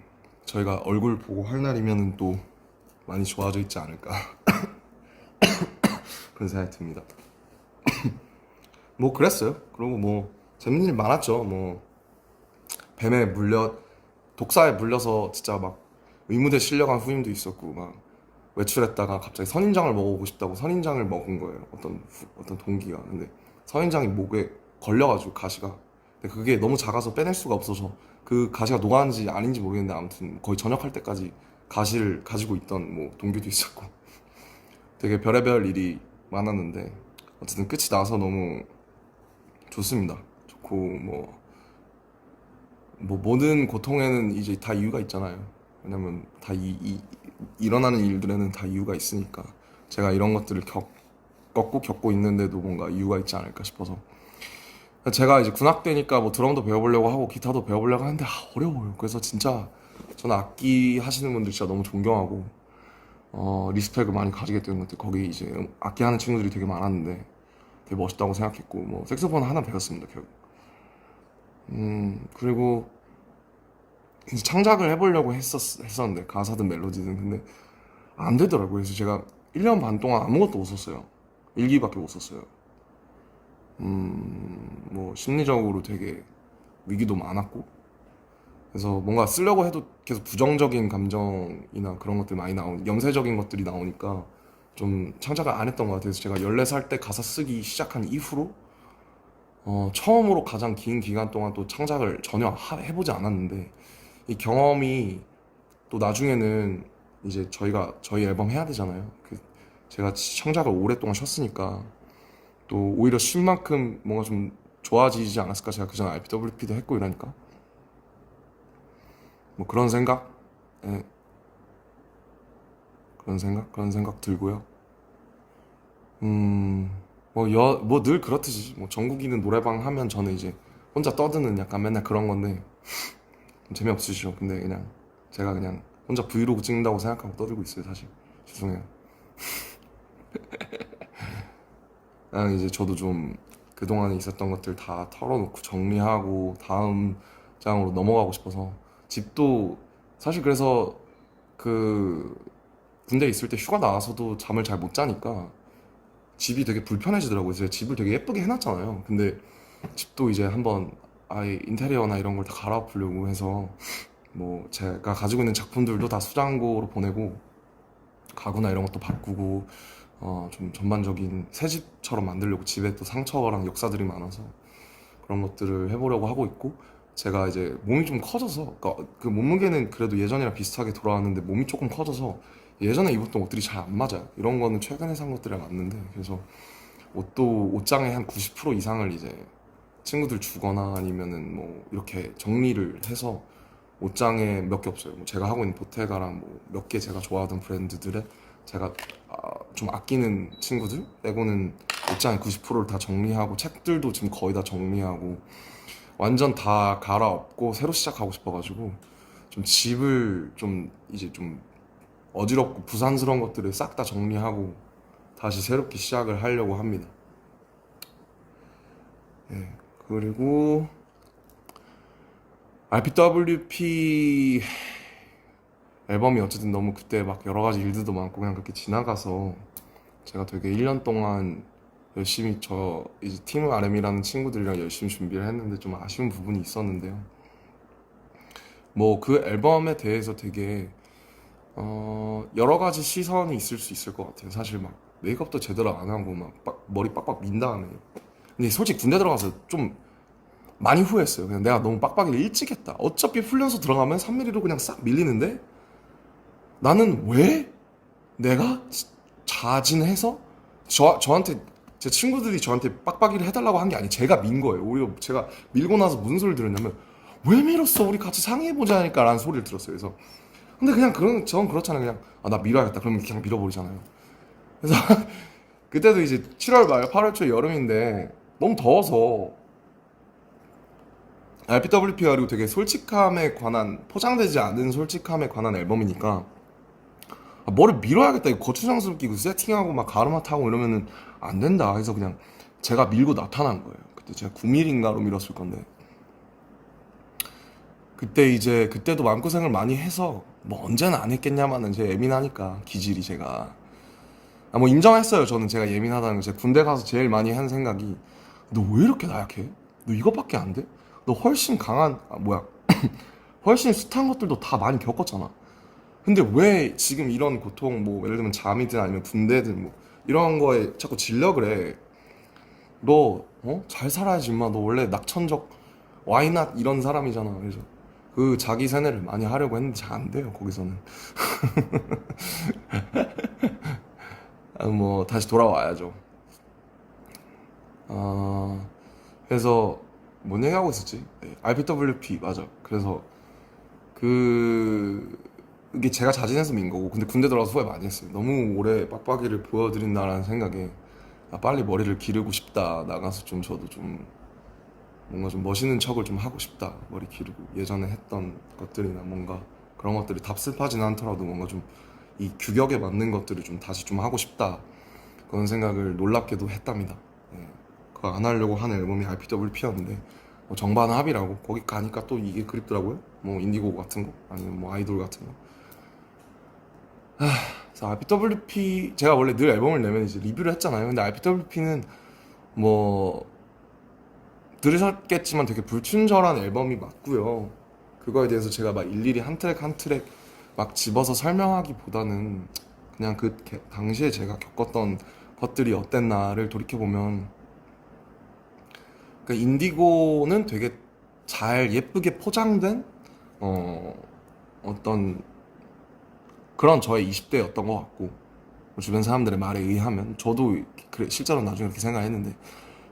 저희가 얼굴 보고 할 날이면은 또 많이 좋아져 있지 않을까 그런 생각이 듭니다. 뭐 그랬어요. 그리고 뭐 재밌는 일 많았죠. 뭐 뱀에 물려 독사에 물려서 진짜 막 의무대 실려간 후임도 있었고 막 외출했다가 갑자기 선인장을 먹어보고 싶다고 선인장을 먹은 거예요. 어떤 동기가. 근데 선인장이 목에 걸려가지고 가시가. 근데 그게 너무 작아서 빼낼 수가 없어서 그 가시가 녹았는지 아닌지 모르겠는데 아무튼 거의 전역할 때까지 가시를 가지고 있던 뭐 동기도 있었고 되게 별의별 일이 많았는데 어쨌든 끝이 나서 너무 좋습니다. 좋고 뭐 모든 고통에는 이제 다 이유가 있잖아요. 왜냐면 다 일어나는 일들에는 다 이유가 있으니까 제가 이런 것들을 겪고 있는데도 뭔가 이유가 있지 않을까 싶어서 제가 이제 군악 되니까 뭐 드럼도 배워보려고 하고 기타도 배워보려고 하는데 어려워요. 그래서 진짜 저는 악기 하시는 분들 진짜 너무 존경하고 리스펙을 많이 가지게 되는 것 같아요. 거기 이제 악기 하는 친구들이 되게 많았는데 되게 멋있다고 생각했고 뭐 색소폰 하나 배웠습니다. 결국 그리고 이제 창작을 해보려고 했었는데 가사든 멜로디든 근데 안 되더라고요. 그래서 제가 1년 반 동안 아무것도 못 썼어요. 일기밖에 못 썼어요. 뭐 심리적으로 되게 위기도 많았고 그래서 뭔가 쓰려고 해도 계속 부정적인 감정이나 그런 것들이 많이 염세적인 것들이 나오니까 좀 창작을 안 했던 것 같아요. 그래서 제가 14살 때 가사 쓰기 시작한 이후로 처음으로 가장 긴 기간 동안 또 창작을 전혀 해보지 않았는데 이 경험이 또 나중에는 이제 저희 앨범 해야 되잖아요. 제가 창작을 오랫동안 쉬었으니까 또 오히려 쉰 만큼 뭔가 좀 좋아지지 않았을까. 제가 그전에 RPWP도 했고 이러니까 뭐 그런 생각, 예, 그런 생각 들고요. 뭐 늘 그렇듯이 뭐 전국이는 노래방 하면 저는 이제 혼자 떠드는 약간 맨날 그런 건데 재미없으시죠? 근데 그냥 제가 그냥 혼자 브이로그 찍는다고 생각하고 떠들고 있어요, 사실. 죄송해요. 그냥 이제 저도 좀 그동안에 있었던 것들 다 털어놓고 정리하고 다음 장으로 넘어가고 싶어서 집도 사실 그래서 그 군대 있을 때 휴가 나와서도 잠을 잘 못 자니까 집이 되게 불편해지더라고요. 제가 집을 되게 예쁘게 해놨잖아요. 근데 집도 이제 한번 아예 인테리어나 이런 걸 다 갈아엎으려고 해서 뭐 제가 가지고 있는 작품들도 다 수장고로 보내고 가구나 이런 것도 바꾸고 좀 전반적인 새 집처럼 만들려고 집에 또 상처랑 역사들이 많아서 그런 것들을 해보려고 하고 있고 제가 이제 몸이 좀 커져서 그러니까 그 몸무게는 그래도 예전이랑 비슷하게 돌아왔는데 몸이 조금 커져서 예전에 입었던 옷들이 잘 안 맞아요. 이런 거는 최근에 산 것들이 맞는데 그래서 옷도 옷장의 한 90% 이상을 이제 친구들 주거나 아니면은 뭐 이렇게 정리를 해서 옷장에 몇 개 없어요. 뭐 제가 하고 있는 보테가랑 뭐 몇 개 제가 좋아하던 브랜드들에 제가 좀 아끼는 친구들 빼고는 옷장의 90%를 다 정리하고 책들도 지금 거의 다 정리하고 완전 다 갈아엎고 새로 시작하고 싶어가지고 좀 집을 좀 이제 좀 어지럽고 부산스러운 것들을 싹 다 정리하고 다시 새롭게 시작을 하려고 합니다. 예. 그리고 RPWP 앨범이 어쨌든 너무 그때 막 여러 가지 일들도 많고 그냥 그렇게 지나가서 제가 되게 1년 동안 열심히 저 이제 팀 RM이라는 친구들이랑 열심히 준비를 했는데 좀 아쉬운 부분이 있었는데요. 뭐 그 앨범에 대해서 되게 여러 가지 시선이 있을 수 있을 것 같아요. 사실 막 메이크업도 제대로 안 하고 막 머리 빡빡 민 다음에 근데 솔직히 군대 들어가서 좀 많이 후회했어요. 그냥 내가 너무 빡빡이를 일찍 했다. 어차피 훈련소 들어가면 3mm로 그냥 싹 밀리는데 나는 왜 내가 자진해서 저한테 제 친구들이 저한테 빡빡이를 해달라고 한 게 아니 제가 민 거예요. 오히려 제가 밀고 나서 무슨 소리를 들었냐면 왜 밀었어? 우리 같이 상의해보자니까 라는 소리를 들었어요. 그래서 근데 그냥 전 그렇잖아요. 그냥 나 밀어야겠다. 그러면 그냥 밀어버리잖아요. 그래서 그때도 이제 7월 말 8월 초 여름인데 너무 더워서 RPWP가 그리고 되게 솔직함에 관한 포장되지 않은 솔직함에 관한 앨범이니까 뭐를 밀어야겠다. 이거 고추장스럽게 이거 세팅하고 막 가르마 타고 이러면은 안 된다. 해서 그냥 제가 밀고 나타난 거예요. 그때 제가 9mm인가로 밀었을 건데 그때 이제 그때도 마음고생을 많이 해서 뭐 언제는 안 했겠냐마는 제 예민하니까 기질이 제가 뭐 인정했어요. 저는 제가 예민하다는 거. 제가 군대 가서 제일 많이 한 생각이 너 왜 이렇게 나약해? 너 이것밖에 안 돼? 너 훨씬 강한 뭐야 훨씬 숱한 것들도 다 많이 겪었잖아. 근데 왜 지금 이런 고통 뭐 예를 들면 잠이든 아니면 군대든 뭐 이런 거에 자꾸 질려 그래. 너 잘 살아야지 임마. 너 원래 낙천적 why not 이런 사람이잖아. 그래서 그 자기 세뇌를 많이 하려고 했는데 잘 안 돼요. 거기서는 뭐 다시 돌아와야죠. 아 그래서 뭔 얘기하고 있었지? RPWP 맞아. 그래서 그 이게 제가 자진해서 민 거고 근데 군대 들어가서 후회 많이 했어요. 너무 오래 빡빡이를 보여드린다라는 생각에 빨리 머리를 기르고 싶다. 나가서 좀 저도 좀 뭔가 좀 멋있는 척을 좀 하고 싶다. 머리 기르고 예전에 했던 것들이나 뭔가 그런 것들이 답습하진 않더라도 뭔가 좀 이 규격에 맞는 것들을 좀 다시 좀 하고 싶다. 그런 생각을 놀랍게도 했답니다. 예. 그거 안 하려고 하는 앨범이 RPWP였는데 정반합이라고 거기 가니까 또 이게 그립더라고요. 뭐 인디고 같은 거 아니면 뭐 아이돌 같은 거. 그래서 RPWP 제가 원래 늘 앨범을 내면 이제 리뷰를 했잖아요. 근데 RPWP는 뭐 들으셨겠지만 되게 불친절한 앨범이 맞고요. 그거에 대해서 제가 막 일일이 한 트랙 한 트랙 막 집어서 설명하기보다는 그냥 당시에 제가 겪었던 것들이 어땠나를 돌이켜보면 그러니까 인디고는 되게 잘 예쁘게 포장된 어떤 그런 저의 20대였던 것 같고 주변 사람들의 말에 의하면 저도 그래, 실제로 나중에 그렇게 생각했는데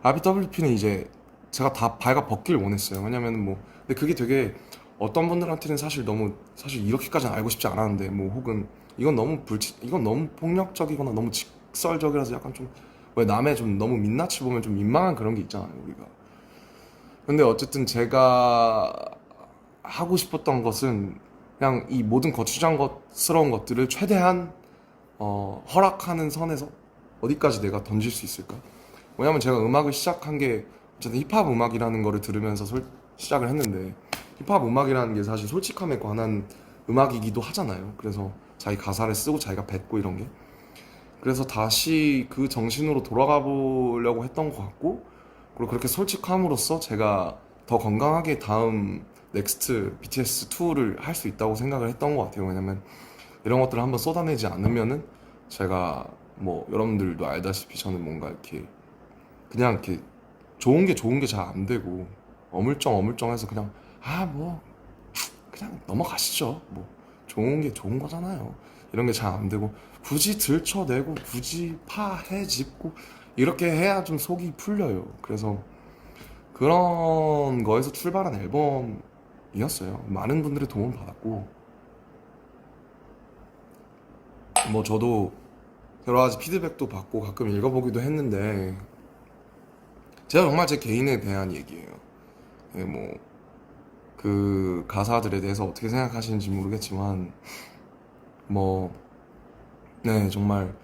RBWP는 이제 제가 다 발가 벗길 원했어요. 왜냐면 뭐 근데 그게 되게 어떤 분들한테는 사실 너무 사실 이렇게까지는 알고 싶지 않았는데 뭐 혹은 이건 너무 폭력적이거나 너무 직설적이라서 약간 좀 왜 남의 좀 너무 민낯을 보면 좀 민망한 그런 게 있잖아요 우리가. 근데 어쨌든 제가 하고 싶었던 것은 그냥 이 모든 거추장스러운 것들을 최대한 허락하는 선에서 어디까지 내가 던질 수 있을까? 왜냐면 제가 음악을 시작한 게 어쨌든 힙합 음악이라는 거를 들으면서 시작을 했는데 힙합 음악이라는 게 사실 솔직함에 관한 음악이기도 하잖아요. 그래서 자기 가사를 쓰고 자기가 뱉고 이런 게 그래서 다시 그 정신으로 돌아가 보려고 했던 것 같고 그리고 그렇게 솔직함으로써 제가 더 건강하게 다음 넥스트 BTS2를 할 수 있다고 생각을 했던 것 같아요. 왜냐면 이런 것들을 한번 쏟아내지 않으면은 제가 뭐 여러분들도 알다시피 저는 뭔가 이렇게 그냥 이렇게 좋은 게 잘 안 되고 어물쩡어물쩡해서 그냥 뭐 그냥 넘어가시죠. 뭐 좋은 게 좋은 거잖아요. 이런 게 잘 안 되고 굳이 들춰내고 굳이 파헤집고 이렇게 해야 좀 속이 풀려요. 그래서 그런 거에서 출발한 앨범이었어요. 많은 분들의 도움을 받았고 뭐 저도 여러 가지 피드백도 받고 가끔 읽어보기도 했는데 제가 정말 제 개인에 대한 얘기예요. 예, 그 가사들에 대해서 어떻게 생각하시는지 모르겠지만 뭐 네, 정말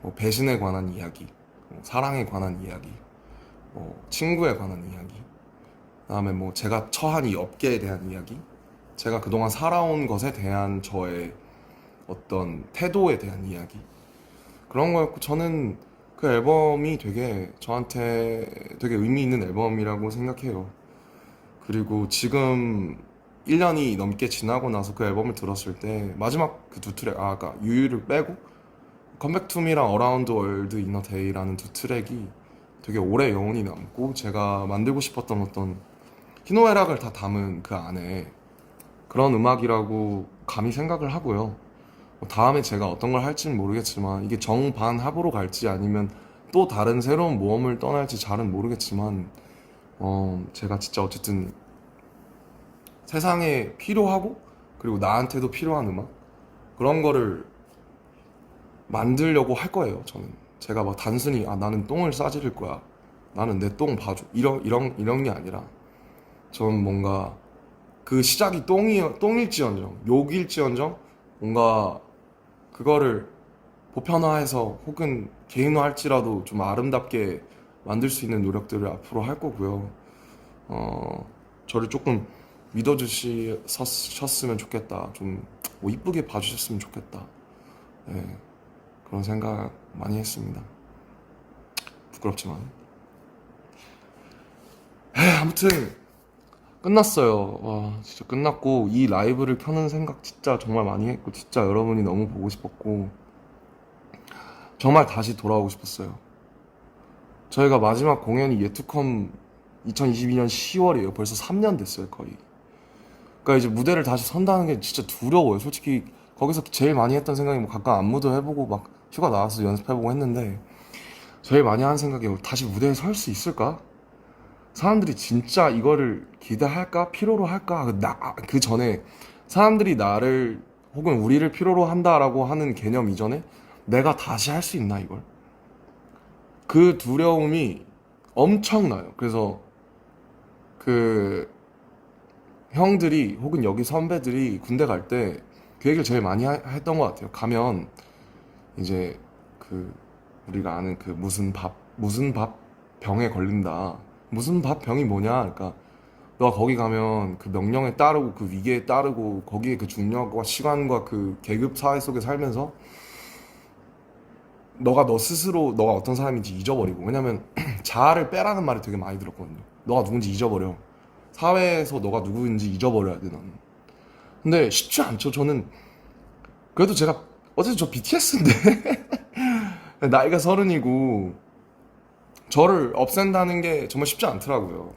뭐 배신에 관한 이야기, 뭐 사랑에 관한 이야기, 뭐 친구에 관한 이야기, 그다음에 뭐 제가 처한 이 업계에 대한 이야기, 제가 그동안 살아온 것에 대한 저의 어떤 태도에 대한 이야기 그런 거였고 저는 그 앨범이 되게 저한테 되게 의미 있는 앨범이라고 생각해요. 그리고 지금 1년이 넘게 지나고 나서 그 앨범을 들었을 때 마지막 그 두 트랙 아까 유유를 빼고 컴백 투미랑 어라운드 월드 이너 데이라는 두 트랙이 되게 오래 여운이 남고 제가 만들고 싶었던 어떤 희노애락을 다 담은 그 안에 그런 음악이라고 감히 생각을 하고요. 뭐 다음에 제가 어떤 걸 할지는 모르겠지만 이게 정반합으로 갈지 아니면 또 다른 새로운 모험을 떠날지 잘은 모르겠지만 제가 진짜 어쨌든 세상에 필요하고 그리고 나한테도 필요한 음악 그런 거를 만들려고 할 거예요. 저는 제가 막 단순히 나는 똥을 싸지를 거야 나는 내 똥 봐줘 이런 게 아니라 저는 뭔가 그 시작이 똥일지언정 욕일지언정 뭔가 그거를 보편화해서 혹은 개인화할지라도 좀 아름답게 만들 수 있는 노력들을 앞으로 할 거고요. 저를 조금 믿어주셨으면 좋겠다. 좀 뭐 이쁘게 봐주셨으면 좋겠다. 네, 그런 생각 많이 했습니다. 부끄럽지만. 아무튼 끝났어요. 와, 진짜 끝났고 이 라이브를 켜는 생각 진짜 정말 많이 했고 진짜 여러분이 너무 보고 싶었고 정말 다시 돌아오고 싶었어요. 저희가 마지막 공연이 예투컴 2022년 10월이에요. 벌써 3년 됐어요, 거의. 그러니까 이제 무대를 다시 선다는 게 진짜 두려워요. 솔직히 거기서 제일 많이 했던 생각이 뭐 가끔 안무도 해보고 막 휴가 나와서 연습해보고 했는데 제일 많이 하는 생각이 다시 무대에 설 수 있을까? 사람들이 진짜 이거를 기대할까? 필요로 할까? 그 전에 사람들이 나를 혹은 우리를 필요로 한다라고 하는 개념 이전에 내가 다시 할 수 있나 이걸? 그 두려움이 엄청나요. 그래서 그 형들이 혹은 여기 선배들이 군대 갈 때 그 얘기를 제일 많이 했던 것 같아요. 가면 이제 그 우리가 아는 그 무슨 밥 병에 걸린다. 무슨 밥 병이 뭐냐? 그러니까 너가 거기 가면 그 명령에 따르고 그 위계에 따르고 거기에 그 중력과 시간과 그 계급 사회 속에 살면서 너가 너 스스로 너가 어떤 사람인지 잊어버리고 왜냐면 자아를 빼라는 말을 되게 많이 들었거든요. 너가 누군지 잊어버려. 사회에서 너가 누구인지 잊어버려야 돼 너는. 근데 쉽지 않죠. 저는 그래도 제가 어쨌든 저 BTS인데 나이가 30이고 저를 없앤다는 게 정말 쉽지 않더라고요.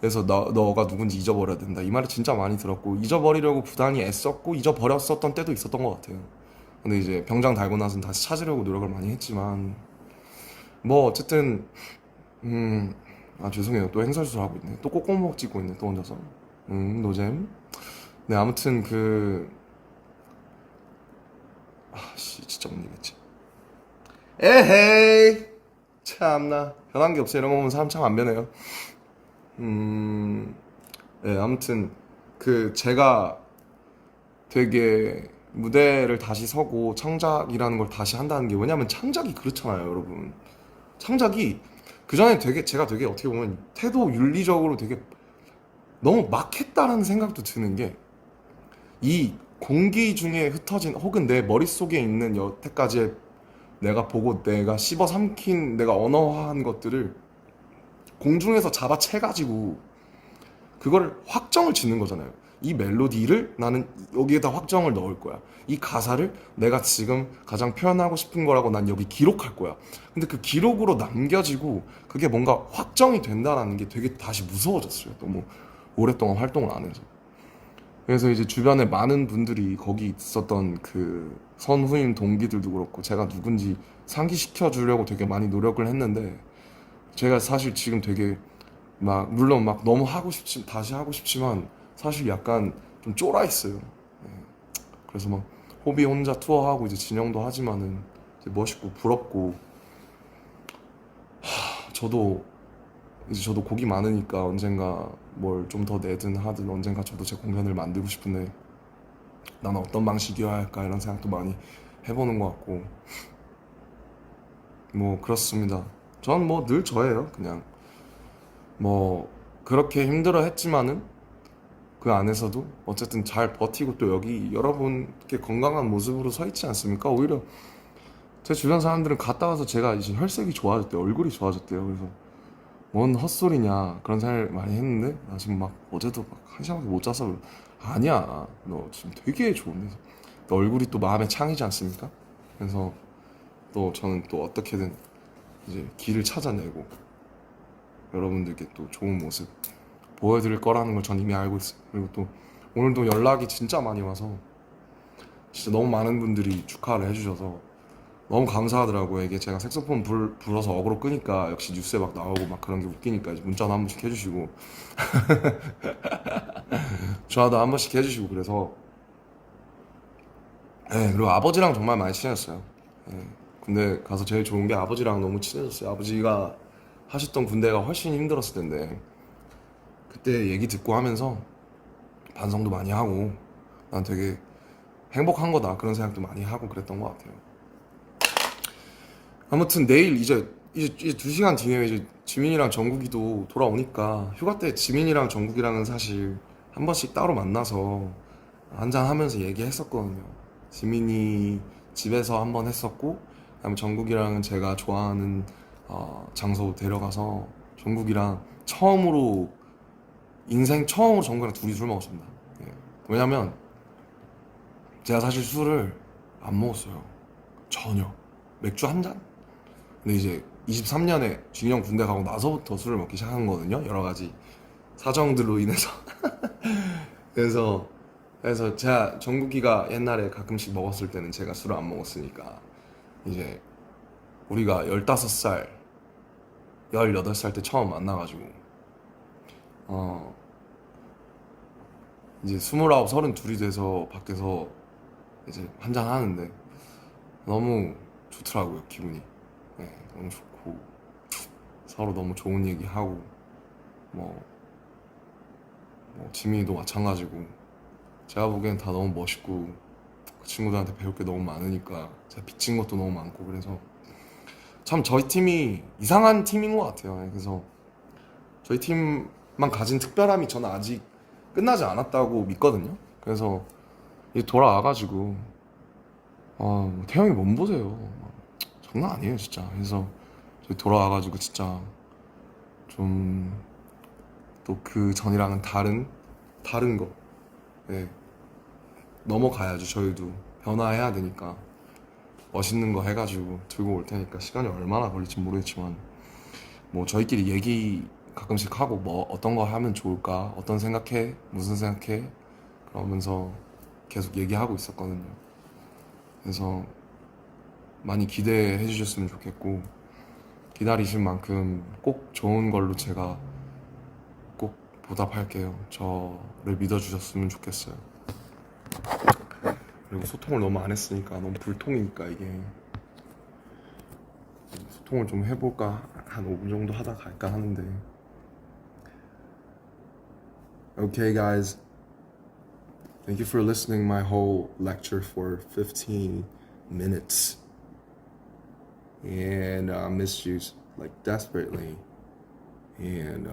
그래서 너가 누군지 잊어버려야 된다 이 말을 진짜 많이 들었고 잊어버리려고 부단히 애썼고 잊어버렸었던 때도 있었던 것 같아요. 근데 이제 병장 달고 나서는 다시 찾으려고 노력을 많이 했지만 뭐 어쨌든 아 죄송해요. 또 행설수설 하고 있네. 또 꼬꼬목 찍고 있네. 또 혼자서. 노잼. 네 아무튼 그 아씨 진짜 못 이겠지. 에헤이 참나 변한 게 없어. 이런 거 보면 사람 참 안 변해요. 네 아무튼 그 제가 되게 무대를 다시 서고 창작이라는 걸 다시 한다는 게 왜냐면 창작이 그렇잖아요 여러분. 창작이 그전에 되게 제가 되게 어떻게 보면 태도 윤리적으로 되게 너무 막 했다는 생각도 드는 게 이 공기 중에 흩어진 혹은 내 머릿속에 있는 여태까지 내가 보고 내가 씹어 삼킨 내가 언어화한 것들을 공중에서 잡아채가지고 그거를 확정을 짓는 거잖아요. 이 멜로디를 나는 여기에다 확정을 넣을 거야. 이 가사를 내가 지금 가장 표현하고 싶은 거라고 난 여기 기록할 거야. 근데 그 기록으로 남겨지고 그게 뭔가 확정이 된다는 게 되게 다시 무서워졌어요. 너무 오랫동안 활동을 안 해서. 그래서 이제 주변에 많은 분들이 거기 있었던 그 선후임 동기들도 그렇고 제가 누군지 상기시켜 주려고 되게 많이 노력을 했는데 제가 사실 지금 되게 막 물론 막 너무 하고 싶지 다시 하고 싶지만 사실 약간 좀 쫄아 있어요. 예. 그래서 막 호비 혼자 투어하고 이제 진영도 하지만은 이제 멋있고 부럽고 저도 곡이 많으니까 언젠가 뭘 좀 더 내든 하든 언젠가 저도 제 공연을 만들고 싶은데 나는 어떤 방식이어야 할까 이런 생각도 많이 해보는 것 같고 뭐 그렇습니다. 전 뭐 늘 저예요. 그냥 뭐 그렇게 힘들어 했지만은 그 안에서도 어쨌든 잘 버티고 또 여기 여러분께 건강한 모습으로 서 있지 않습니까? 오히려 제 주변 사람들은 갔다 와서 제가 이제 혈색이 좋아졌대요. 얼굴이 좋아졌대요. 그래서 뭔 헛소리냐 그런 생각을 많이 했는데 나 지금 막 어제도 막 한 시간밖에 못 자서 아니야 너 지금 되게 좋은데 너 얼굴이 또 마음의 창이지 않습니까? 그래서 또 저는 또 어떻게든 이제 길을 찾아내고 여러분들께 또 좋은 모습 보여드릴 거라는 걸 전 이미 알고 있어요. 그리고 또 오늘도 연락이 진짜 많이 와서 진짜 너무 많은 분들이 축하를 해주셔서 너무 감사하더라고요. 이게 제가 색소폰 불어서 어그로 끄니까 역시 뉴스에 막 나오고 막 그런 게 웃기니까 이제 문자도 한 번씩 해주시고 전화도 한 번씩 해주시고 그래서 네, 그리고 아버지랑 정말 많이 친해졌어요. 네, 군대 가서 제일 좋은 게 아버지랑 너무 친해졌어요. 아버지가 하셨던 군대가 훨씬 힘들었을 텐데 그때 얘기 듣고 하면서 반성도 많이 하고 난 되게 행복한 거다 그런 생각도 많이 하고 그랬던 것 같아요. 아무튼 내일 이제 2시간 뒤에 이제 지민이랑 정국이도 돌아오니까 휴가 때 지민이랑 정국이랑은 사실 한 번씩 따로 만나서 한잔 하면서 얘기했었거든요. 지민이 집에서 한 번 했었고 그다음에 정국이랑은 제가 좋아하는 장소 데려가서 정국이랑 처음으로 인생 처음으로 정국이랑 둘이 술 먹었습니다. 예. 왜냐면 제가 사실 술을 안 먹었어요. 전혀. 맥주 한 잔? 근데 이제 23년에 준이 형 군대 가고 나서부터 술을 먹기 시작한 거거든요. 여러 가지 사정들로 인해서. 그래서 제가 정국이가 옛날에 가끔씩 먹었을 때는 제가 술을 안 먹었으니까 이제 우리가 15살, 18살 때 처음 만나가지고 어 이제 29, 32이 돼서 밖에서 이제 한잔 하는데 너무 좋더라고요 기분이. 네, 너무 좋고 서로 너무 좋은 얘기하고 뭐, 뭐 지민이도 마찬가지고 제가 보기엔 다 너무 멋있고 그 친구들한테 배울 게 너무 많으니까 제가 빚진 것도 너무 많고 그래서 참 저희 팀이 이상한 팀인 것 같아요. 네, 그래서 저희 팀만 가진 특별함이 저는 아직 끝나지 않았다고 믿거든요. 그래서 이제 돌아와가지고 뭐 태형이 몸 보세요. 장난 아니에요 진짜. 그래서 저희 돌아와가지고 진짜 좀 또 그 전이랑은 다른 거 예, 넘어가야죠. 저희도 변화해야 되니까 멋있는 거 해가지고 들고 올 테니까 시간이 얼마나 걸릴지 모르겠지만 뭐 저희끼리 얘기 가끔씩 하고 뭐 어떤 거 하면 좋을까 어떤 생각해 무슨 생각해 그러면서 계속 얘기하고 있었거든요. 그래서 많이 기대해 주셨으면 좋겠고, 기다리신 만큼 꼭 좋은 걸로 제가 꼭 보답할게요. 저를 믿어주셨으면 좋겠어요. 그리고 소통을 너무 안 했으니까 너무 불통이니까 이게 소통을 좀 해볼까 한 5분 정도 하다 갈까 하는데. Okay guys, thank you for listening my whole lecture for 15 minutes. And I missed you like desperately. And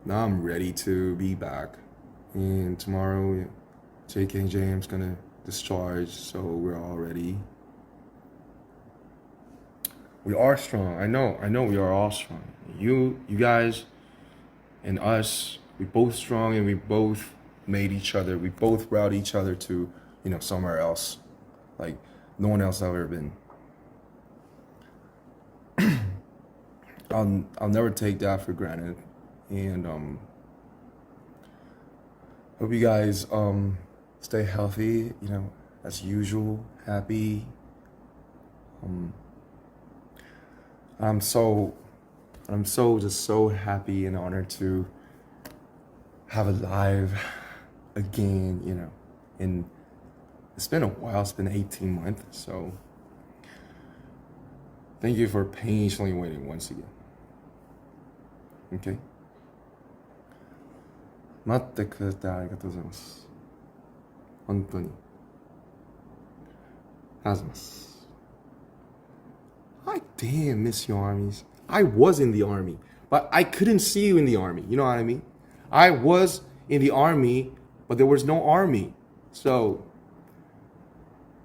now I'm ready to be back. And tomorrow, JKJM's gonna discharge, so we're all ready. We are strong. I know we are all strong. You guys and us, we both strong, and we both made each other. We both brought each other to, somewhere else. Like no one else ever been. I'll never take that for granted. And hope you guys stay healthy, as usual, happy. I'm so just so happy and honored to have a live again, and it's been a while. It's been 18 months, so thank you for patiently waiting once again. Okay? 待ってくれてありがとうございます。本当に。ありがとうございます。I damn miss your armies. I was in the army, but I couldn't see you in the army. You know what I mean? I was in the army, but there was no army. So,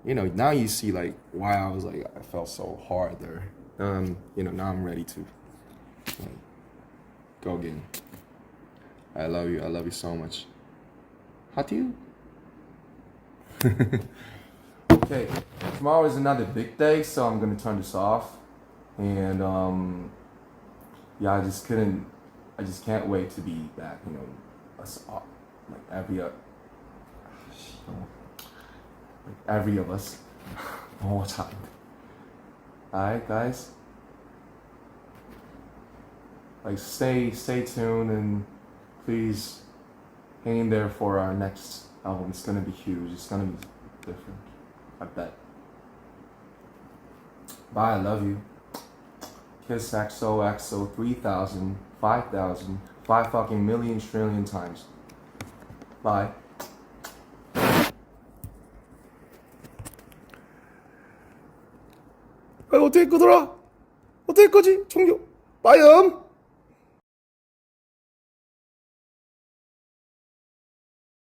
now you see like why I was like, I felt so hard there. Now I'm ready to go again. I love you. I love you so much. How do you? Okay, tomorrow is another big day, so I'm gonna turn this off. And I just can't wait to be back. Us all, like every of us, all the time. Alright, guys. Like stay tuned, and please hang in there for our next album. It's gonna be huge. It's gonna be different. I bet. Bye. I love you. Kiss XOXO 3,000, 5,000, 5 fucking million trillion times. Bye. 어떻게 끄더라? 어떻게 끄지? 종료. 빠이음.